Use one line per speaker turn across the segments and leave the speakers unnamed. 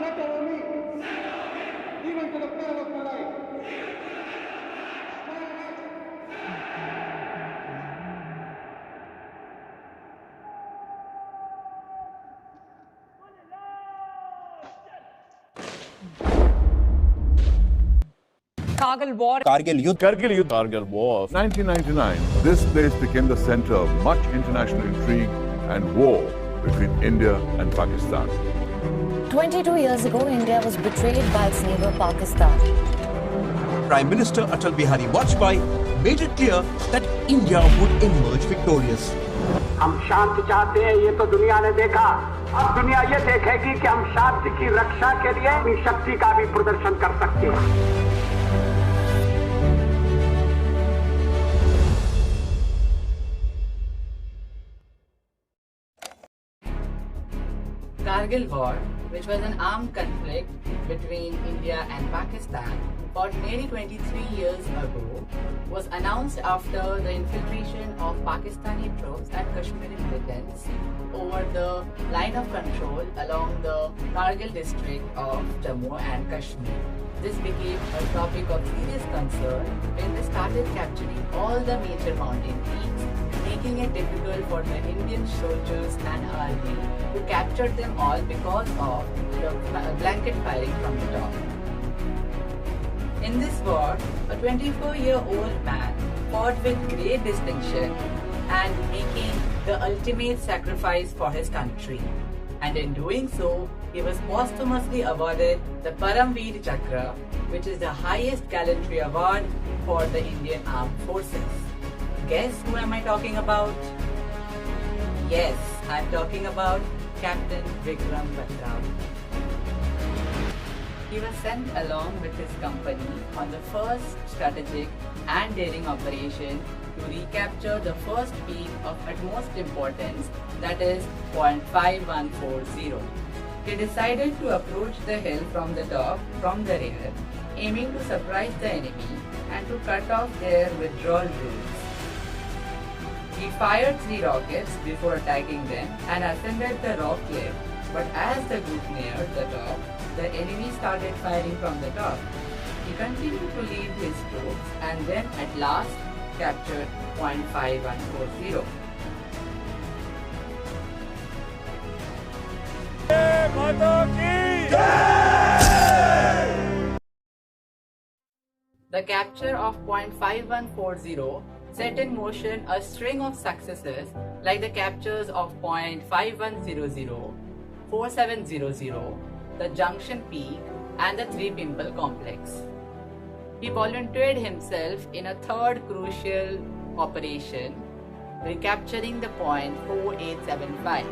set over me, even to the peril of my life.
Kargil War.
Kargil War of
1999. This place became the center of much international intrigue and war between India and Pakistan.
22 years ago, India was betrayed by its neighbor Pakistan.
Prime Minister Atal Bihari Vajpayee made it clear that India would emerge victorious.
हम शांति चाहते हैं, ये तो दुनिया ने देखा। अब दुनिया ये देखेगी कि हम शांति की रक्षा के लिए अपनी शक्ति का भी प्रदर्शन कर सकते हैं।
Kargil War, which was an armed conflict between India and Pakistan, fought nearly 23 years ago, was announced after the infiltration of Pakistani troops and Kashmiri militants over the line of control along the Kargil district of Jammu and Kashmir. This became a topic of serious concern when they started capturing all the major mountain peaks, making it difficult for the Indian soldiers and army to capture them all because of the blanket firing from the top. In this war, a 24-year-old man fought with great distinction and making the ultimate sacrifice for his country. And in doing so, he was posthumously awarded the Param Veer Chakra, which is the highest gallantry award for the Indian Armed Forces. Guess who am I talking about? Yes, I'm talking about Captain Vikram Batra. He was sent along with his company on the first strategic and daring operation to recapture the first peak of utmost importance, that is point 5140. He decided to approach the hill from the top, from the rear, aiming to surprise the enemy and to cut off their withdrawal routes. He fired 3 rockets before attacking them and ascended the rock cliff, but as the group neared the top, the enemy started firing from the top. He continued to lead his troops and then at last captured point 5140. The capture of point 5140 set in motion a string of successes like the captures of point 5100, 4700, the Junction Peak and the Three Pimple Complex. He volunteered himself in a third crucial operation, recapturing the point 4875.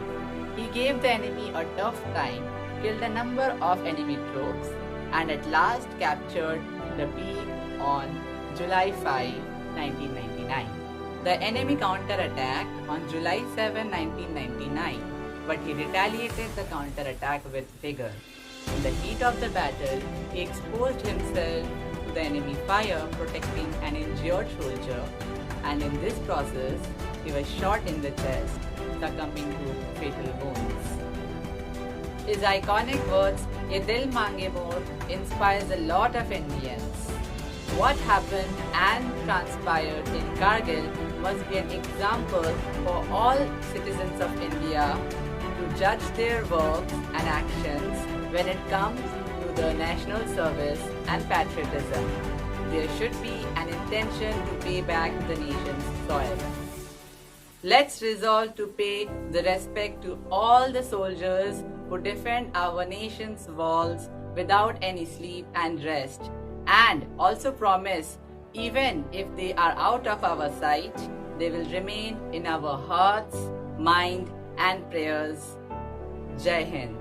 He gave the enemy a tough time, killed a number of enemy troops and at last captured the peak on July 5, 1999. The enemy counterattacked on July 7, 1999, but he retaliated the counterattack with vigor. In the heat of the battle, he exposed himself to the enemy fire, protecting an injured soldier, and in this process, he was shot in the chest, succumbing to fatal wounds. His iconic words, "Ye dil mange more," inspires a lot of Indians. What happened and transpired in Kargil must be an example for all citizens of India to judge their works and actions when it comes to the national service and patriotism. There should be an intention to pay back the nation's soil. Let's resolve to pay the respect to all the soldiers who defend our nation's walls without any sleep and rest, and also promise, even if they are out of our sight, they will remain in our hearts, mind and prayers. Jai Hind.